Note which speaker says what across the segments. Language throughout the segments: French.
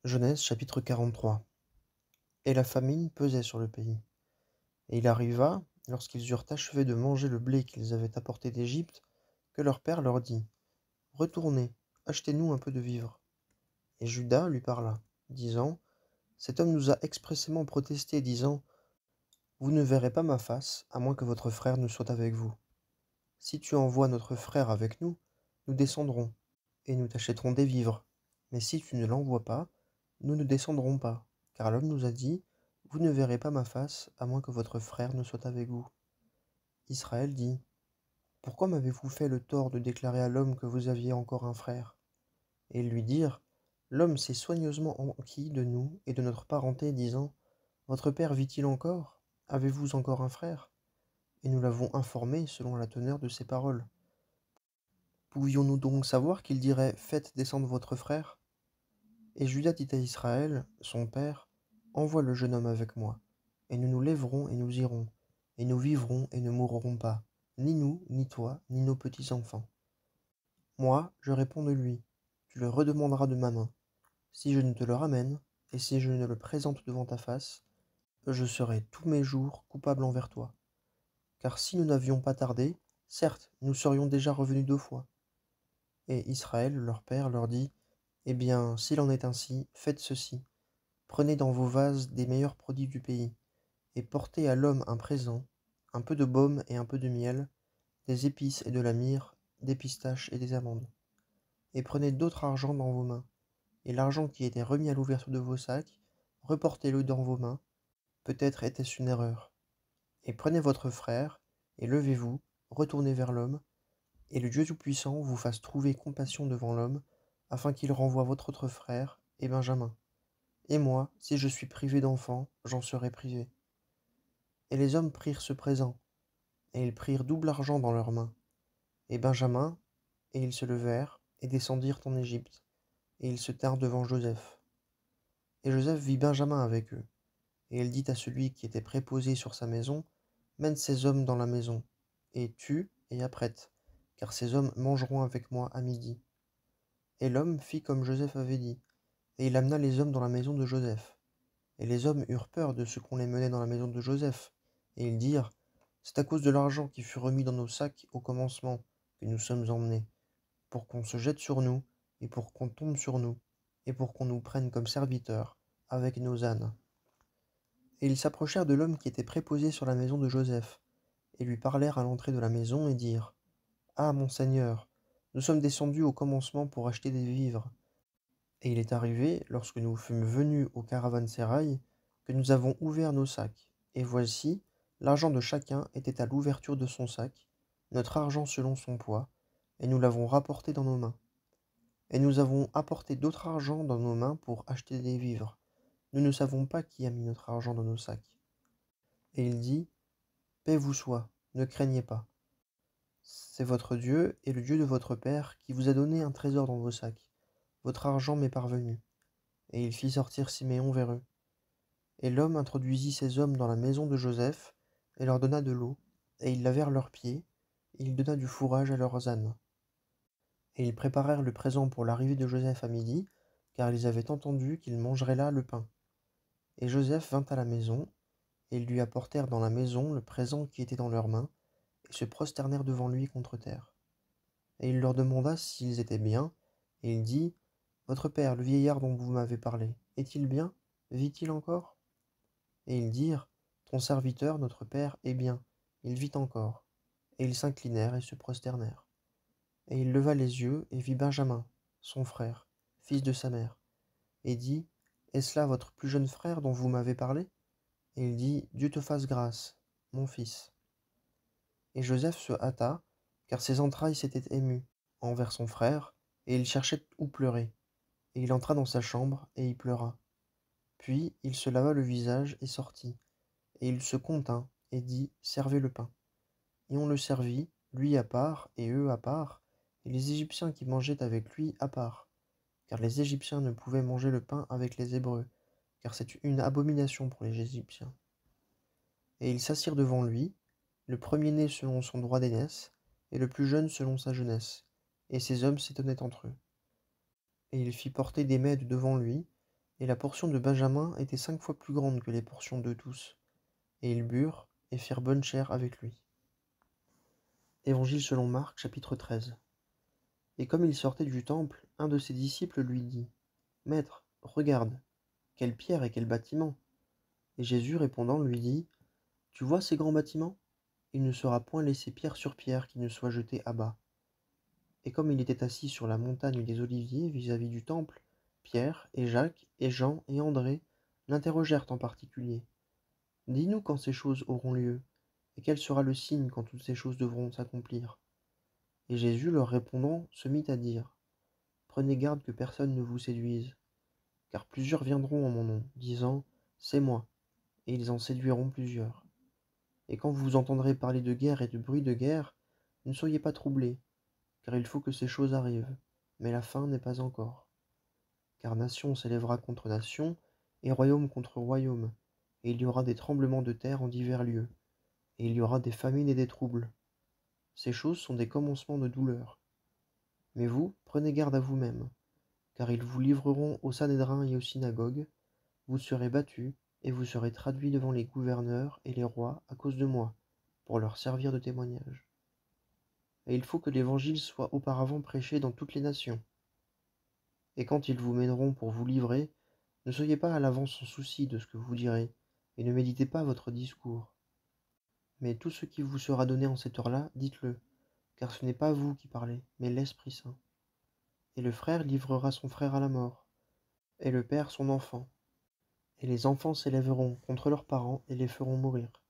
Speaker 1: Genèse chapitre 43. Et la famine pesait sur le pays. Et il arriva, lorsqu'ils eurent achevé de manger le blé qu'ils avaient apporté d'Égypte, que leur père leur dit: Retournez, achetez-nous un peu de vivres. Et Juda lui parla, disant: Cet homme nous a expressément protesté, disant: Vous ne verrez pas ma face, à moins que votre frère ne soit avec vous. Si tu envoies notre frère avec nous, nous descendrons, et nous t'achèterons des vivres. Mais si tu ne l'envoies pas, nous ne descendrons pas, car l'homme nous a dit: Vous ne verrez pas ma face, à moins que votre frère ne soit avec vous. Israël dit: Pourquoi m'avez-vous fait le tort de déclarer à l'homme que vous aviez encore un frère? Et ils lui dirent: L'homme s'est soigneusement enquis de nous et de notre parenté, disant: Votre père vit-il encore? Avez-vous encore un frère? Et nous l'avons informé selon la teneur de ses paroles. Pouvions-nous donc savoir qu'il dirait: Faites descendre votre frère? Et Juda dit à Israël, son père: Envoie le jeune homme avec moi, et nous nous lèverons et nous irons, et nous vivrons et ne mourrons pas, ni nous, ni toi, ni nos petits-enfants. Moi, je réponds de lui: Tu le redemanderas de ma main. Si je ne te le ramène, et si je ne le présente devant ta face, je serai tous mes jours coupable envers toi. Car si nous n'avions pas tardé, certes, nous serions déjà revenus 2 fois. Et Israël, leur père, leur dit: Eh bien, s'il en est ainsi, faites ceci. Prenez dans vos vases des meilleurs produits du pays, et portez à l'homme un présent, un peu de baume et un peu de miel, des épices et de la myrrhe, des pistaches et des amandes. Et prenez d'autre argent dans vos mains, et l'argent qui était remis à l'ouverture de vos sacs, reportez-le dans vos mains, peut-être était-ce une erreur. Et prenez votre frère, et levez-vous, retournez vers l'homme, et le Dieu Tout-Puissant vous fasse trouver compassion devant l'homme, afin qu'il renvoie votre autre frère, et Benjamin. Et moi, si je suis privé d'enfants, j'en serai privé. Et les hommes prirent ce présent, et ils prirent double argent dans leurs mains, et Benjamin, et ils se levèrent, et descendirent en Égypte, et ils se tinrent devant Joseph. Et Joseph vit Benjamin avec eux, et il dit à celui qui était préposé sur sa maison: Mène ces hommes dans la maison, et tue, et apprête, car ces hommes mangeront avec moi à midi. Et l'homme fit comme Joseph avait dit, et il amena les hommes dans la maison de Joseph. Et les hommes eurent peur de ce qu'on les menait dans la maison de Joseph, et ils dirent: C'est à cause de l'argent qui fut remis dans nos sacs au commencement que nous sommes emmenés, pour qu'on se jette sur nous, et pour qu'on tombe sur nous, et pour qu'on nous prenne comme serviteurs, avec nos ânes. Et ils s'approchèrent de l'homme qui était préposé sur la maison de Joseph, et lui parlèrent à l'entrée de la maison, et dirent: Ah, mon Seigneur, nous sommes descendus au commencement pour acheter des vivres. Et il est arrivé, lorsque nous fûmes venus au caravansérail, que nous avons ouvert nos sacs, et voici, l'argent de chacun était à l'ouverture de son sac, notre argent selon son poids, et nous l'avons rapporté dans nos mains. Et nous avons apporté d'autre argent dans nos mains pour acheter des vivres. Nous ne savons pas qui a mis notre argent dans nos sacs. Et il dit: Paix vous soit, ne craignez pas. C'est votre Dieu et le Dieu de votre Père qui vous a donné un trésor dans vos sacs. Votre argent m'est parvenu. Et il fit sortir Siméon vers eux. Et l'homme introduisit ces hommes dans la maison de Joseph, et leur donna de l'eau, et ils lavèrent leurs pieds, et il donna du fourrage à leurs ânes. Et ils préparèrent le présent pour l'arrivée de Joseph à midi, car ils avaient entendu qu'ils mangeraient là le pain. Et Joseph vint à la maison, et ils lui apportèrent dans la maison le présent qui était dans leurs mains, et se prosternèrent devant lui contre terre. Et il leur demanda s'ils étaient bien, et il dit: Votre père, le vieillard dont vous m'avez parlé, est-il bien? Vit-il encore? Et ils dirent: Ton serviteur, notre père, est bien, il vit encore. Et ils s'inclinèrent et se prosternèrent. Et il leva les yeux et vit Benjamin, son frère, fils de sa mère, et dit: Est-ce là votre plus jeune frère dont vous m'avez parlé? Et il dit: Dieu te fasse grâce, mon fils. Et Joseph se hâta, car ses entrailles s'étaient émues envers son frère, et il cherchait où pleurer. Et il entra dans sa chambre, et y pleura. Puis il se lava le visage et sortit. Et il se contint, et dit: Servez le pain. Et on le servit, lui à part, et eux à part, et les Égyptiens qui mangeaient avec lui à part. Car les Égyptiens ne pouvaient manger le pain avec les Hébreux, car c'est une abomination pour les Égyptiens. Et ils s'assirent devant lui, le premier-né selon son droit d'aînesse, et le plus jeune selon sa jeunesse. Et ces hommes s'étonnaient entre eux. Et il fit porter des mets devant lui, Et la portion de Benjamin était 5 fois plus grande que les portions d'eux tous. Et ils burent et firent bonne chère avec lui. Évangile selon Marc, chapitre 13. Et comme il sortait du temple, un de ses disciples lui dit: Maître, regarde, quelle pierre et quel bâtiment! Et Jésus répondant lui dit: Tu vois ces grands bâtiments? Il ne sera point laissé pierre sur pierre qui ne soit jeté à bas. Et comme il était assis sur la montagne des Oliviers vis-à-vis du temple, Pierre et Jacques et Jean et André l'interrogèrent en particulier: Dis-nous quand ces choses auront lieu, et quel sera le signe quand toutes ces choses devront s'accomplir. Et Jésus leur répondant se mit à dire: Prenez garde que personne ne vous séduise, car plusieurs viendront en mon nom, disant: C'est moi, et ils en séduiront plusieurs. Et quand vous entendrez parler de guerre et de bruit de guerre, ne soyez pas troublés, car il faut que ces choses arrivent, mais la fin n'est pas encore. Car nation s'élèvera contre nation, et royaume contre royaume, et il y aura des tremblements de terre en divers lieux, et il y aura des famines et des troubles. Ces choses sont des commencements de douleur. Mais vous, prenez garde à vous-mêmes, car ils vous livreront aux Sanhédrins et aux synagogues, vous serez battus, et vous serez traduits devant les gouverneurs et les rois à cause de moi, pour leur servir de témoignage. Et il faut que l'Évangile soit auparavant prêché dans toutes les nations. Et quand ils vous mèneront pour vous livrer, ne soyez pas à l'avance en souci de ce que vous direz, et ne méditez pas votre discours. Mais tout ce qui vous sera donné en cette heure-là, dites-le, car ce n'est pas vous qui parlez, mais l'Esprit Saint. Et le frère livrera son frère à la mort, et le père son enfant. Et les enfants s'élèveront contre leurs parents et les feront mourir.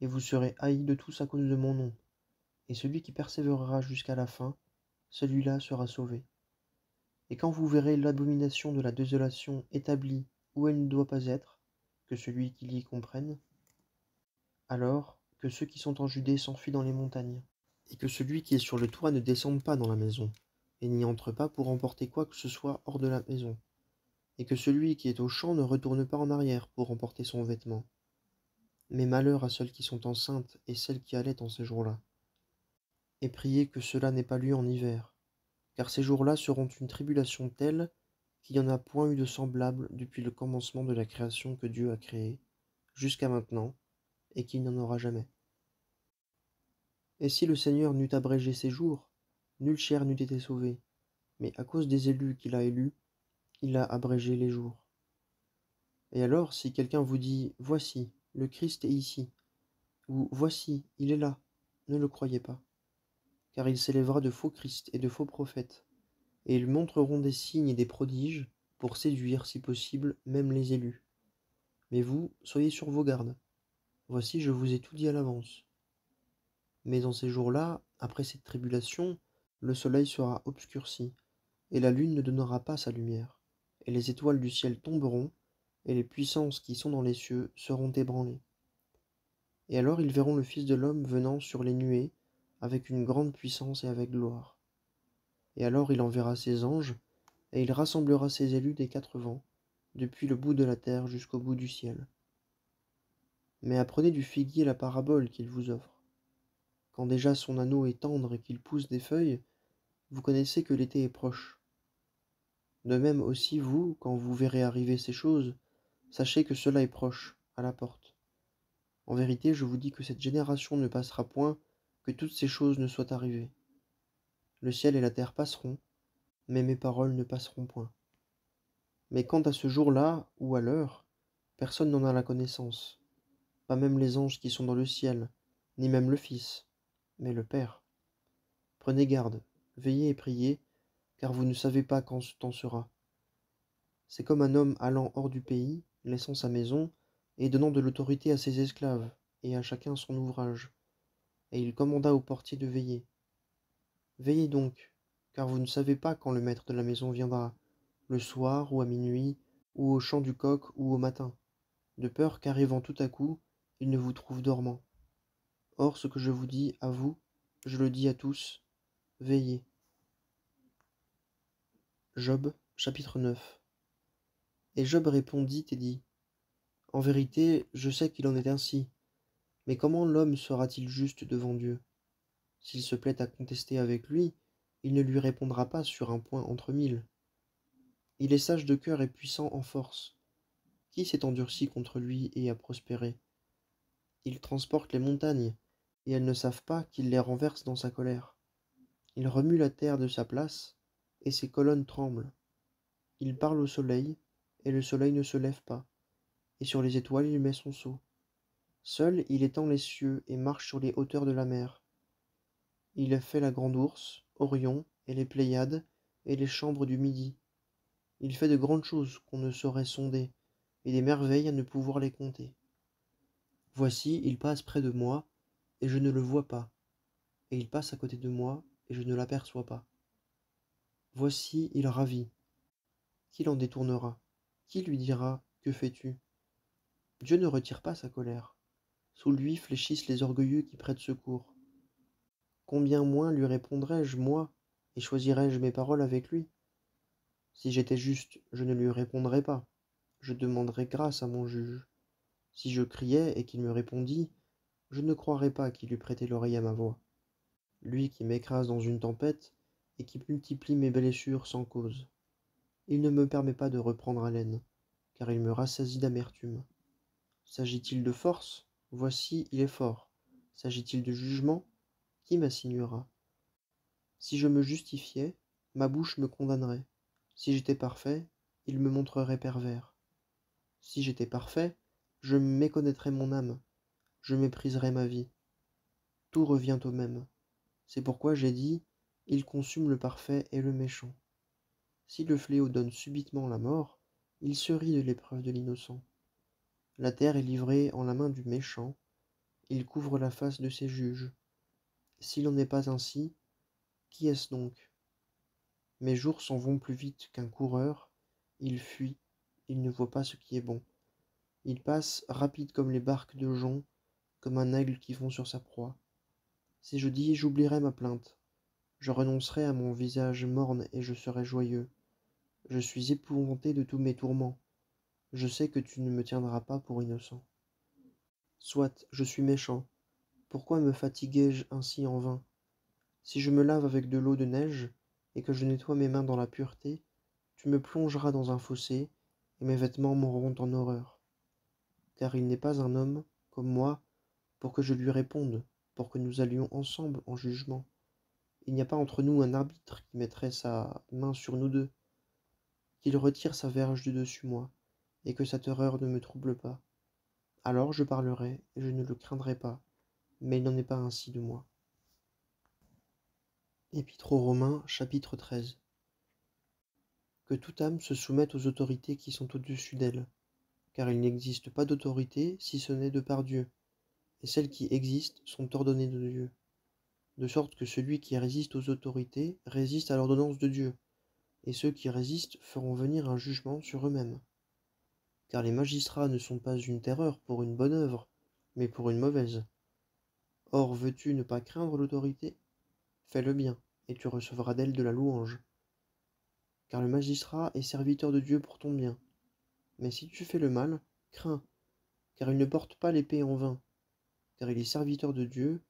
Speaker 1: Et vous serez haïs de tous à cause de mon nom. Et celui qui persévérera jusqu'à la fin, celui-là sera sauvé. Et quand vous verrez l'abomination de la désolation établie où elle ne doit pas être, que celui qui l'y comprenne, alors que ceux qui sont en Judée s'enfuient dans les montagnes, et que celui qui est sur le toit ne descende pas dans la maison, et n'y entre pas pour emporter quoi que ce soit hors de la maison, et que celui qui est au champ ne retourne pas en arrière pour emporter son vêtement. Mais malheur à celles qui sont enceintes et celles qui allaitent en ces jours-là. Et priez que cela n'ait pas lieu en hiver, car ces jours-là seront une tribulation telle qu'il n'y en a point eu de semblable depuis le commencement de la création que Dieu a créée, jusqu'à maintenant, et qu'il n'y en aura jamais. Et si le Seigneur n'eût abrégé ces jours, nulle chair n'eût été sauvée, mais à cause des élus qu'il a élus, il a abrégé les jours. Et alors, si quelqu'un vous dit: Voici, le Christ est ici, ou Voici, il est là, ne le croyez pas, car il s'élèvera de faux Christ et de faux prophètes, et ils montreront des signes et des prodiges, pour séduire, si possible, même les élus. Mais vous, soyez sur vos gardes. Voici, je vous ai tout dit à l'avance. Mais dans ces jours-là, après cette tribulation, le soleil sera obscurci, et la lune ne donnera pas sa lumière, et les étoiles du ciel tomberont, et les puissances qui sont dans les cieux seront ébranlées. Et alors ils verront le Fils de l'homme venant sur les nuées, avec une grande puissance et avec gloire. Et alors il enverra ses anges, et il rassemblera ses élus des 4 vents, depuis le bout de la terre jusqu'au bout du ciel. Mais apprenez du figuier la parabole qu'il vous offre. Quand déjà son anneau est tendre et qu'il pousse des feuilles, vous connaissez que l'été est proche. De même aussi vous, quand vous verrez arriver ces choses, sachez que cela est proche, à la porte. En vérité, je vous dis que cette génération ne passera point, que toutes ces choses ne soient arrivées. Le ciel et la terre passeront, mais mes paroles ne passeront point. Mais quant à ce jour-là, ou à l'heure, personne n'en a la connaissance, pas même les anges qui sont dans le ciel, ni même le Fils, mais le Père. Prenez garde, veillez et priez, car vous ne savez pas quand ce temps sera. C'est comme un homme allant hors du pays, laissant sa maison, et donnant de l'autorité à ses esclaves, et à chacun son ouvrage. Et il commanda au portier de veiller. Veillez donc, car vous ne savez pas quand le maître de la maison viendra, le soir ou à minuit, ou au chant du coq ou au matin, de peur qu'arrivant tout à coup, il ne vous trouve dormant. Or ce que je vous dis à vous, je le dis à tous, veillez. Job, chapitre 9. Et Job répondit et dit: En vérité, je sais qu'il en est ainsi, mais comment l'homme sera-t-il juste devant Dieu? S'il se plaît à contester avec lui, il ne lui répondra pas sur un point entre 1000. Il est sage de cœur et puissant en force. Qui s'est endurci contre lui et a prospéré? Il transporte les montagnes, et elles ne savent pas qu'il les renverse dans sa colère. Il remue la terre de sa place, et ses colonnes tremblent. Il parle au soleil, et le soleil ne se lève pas, et sur les étoiles il met son sceau. Seul il étend les cieux et marche sur les hauteurs de la mer. Il a fait la grande ourse, Orion, et les Pléiades, et les chambres du midi. Il fait de grandes choses qu'on ne saurait sonder, et des merveilles à ne pouvoir les compter. Voici, il passe près de moi, et je ne le vois pas, et il passe à côté de moi, et je ne l'aperçois pas. Voici, il ravit. Qui l'en détournera? Qui lui dira: Que fais-tu? Dieu ne retire pas sa colère. Sous lui fléchissent les orgueilleux qui prêtent secours. Combien moins lui répondrais-je, moi, et choisirais-je mes paroles avec lui? Si j'étais juste, je ne lui répondrais pas. Je demanderais grâce à mon juge. Si je criais et qu'il me répondit, je ne croirais pas qu'il eût prêté l'oreille à ma voix. Lui qui m'écrase dans une tempête et qui multiplie mes blessures sans cause. Il ne me permet pas de reprendre haleine, car il me rassasie d'amertume. S'agit-il de force? Voici, il est fort. S'agit-il de jugement? Qui m'assignera? Si je me justifiais, ma bouche me condamnerait. Si j'étais parfait, il me montrerait pervers. Si j'étais parfait, je méconnaîtrais mon âme, je mépriserais ma vie. Tout revient au même. C'est pourquoi j'ai dit, il consume le parfait et le méchant. Si le fléau donne subitement la mort, il se rit de l'épreuve de l'innocent. La terre est livrée en la main du méchant, il couvre la face de ses juges. S'il n'en est pas ainsi, qui est-ce donc? Mes jours s'en vont plus vite qu'un coureur, il fuit, il ne voit pas ce qui est bon. Il passe rapide comme les barques de jonc, comme un aigle qui fond sur sa proie. Si je dis, j'oublierai ma plainte, je renoncerai à mon visage morne et je serai joyeux. Je suis épouvanté de tous mes tourments. Je sais que tu ne me tiendras pas pour innocent. Soit, je suis méchant. Pourquoi me fatiguai-je ainsi en vain? Si je me lave avec de l'eau de neige, et que je nettoie mes mains dans la pureté, tu me plongeras dans un fossé, et mes vêtements mourront en horreur. Car il n'est pas un homme, comme moi, pour que je lui réponde, pour que nous allions ensemble en jugement. Il n'y a pas entre nous un arbitre qui mettrait sa main sur nous deux, qu'il retire sa verge de dessus moi, et que sa terreur ne me trouble pas. Alors je parlerai, et je ne le craindrai pas, mais il n'en est pas ainsi de moi. Épître aux Romains, chapitre 13. Que toute âme se soumette aux autorités qui sont au-dessus d'elle, car il n'existe pas d'autorité si ce n'est de par Dieu, et celles qui existent sont ordonnées de Dieu, de sorte que celui qui résiste aux autorités résiste à l'ordonnance de Dieu, et ceux qui résistent feront venir un jugement sur eux-mêmes. Car les magistrats ne sont pas une terreur pour une bonne œuvre, mais pour une mauvaise. Or veux-tu ne pas craindre l'autorité? Fais le bien, et tu recevras d'elle de la louange. Car le magistrat est serviteur de Dieu pour ton bien. Mais si tu fais le mal, crains, car il ne porte pas l'épée en vain, car il est serviteur de Dieu,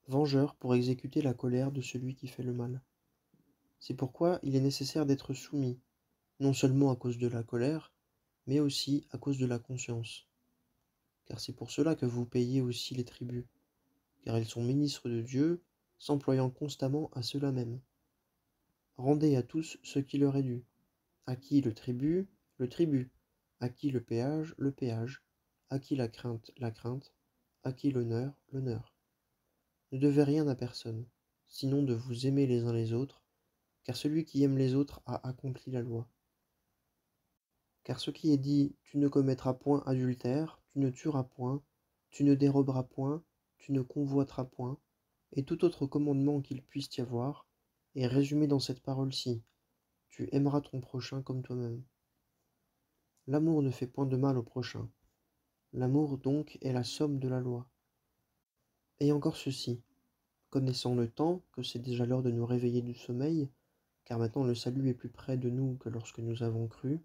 Speaker 1: vengeur pour exécuter la colère de celui qui fait le mal. C'est pourquoi il est nécessaire d'être soumis, non seulement à cause de la colère, mais aussi à cause de la conscience. Car c'est pour cela que vous payez aussi les tributs, car ils sont ministres de Dieu, s'employant constamment à cela même. Rendez à tous ce qui leur est dû. À qui le tribut. À qui le péage. À qui la crainte, à qui l'honneur, l'honneur. Ne devez rien à personne, sinon de vous aimer les uns les autres, car celui qui aime les autres a accompli la loi. Car ce qui est dit, tu ne commettras point adultère, tu ne tueras point, tu ne déroberas point, tu ne convoiteras point, et tout autre commandement qu'il puisse y avoir, est résumé dans cette parole-ci, tu aimeras ton prochain comme toi-même. L'amour ne fait point de mal au prochain. L'amour donc est la somme de la loi. Et encore ceci, connaissant le temps, que c'est déjà l'heure de nous réveiller du sommeil, car maintenant le salut est plus près de nous que lorsque nous avons cru,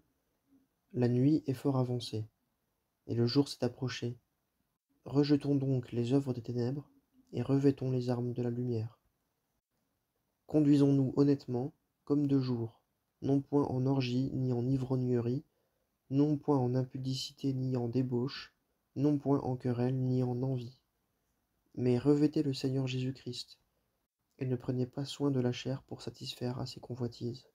Speaker 1: la nuit est fort avancée, et le jour s'est approché. Rejetons donc les œuvres des ténèbres, et revêtons les armes de la lumière. Conduisons-nous honnêtement, comme de jour, non point en orgie ni en ivrognerie, non point en impudicité ni en débauche, non point en querelle ni en envie. Mais revêtez le Seigneur Jésus-Christ, et ne prenez pas soin de la chair pour satisfaire à ses convoitises.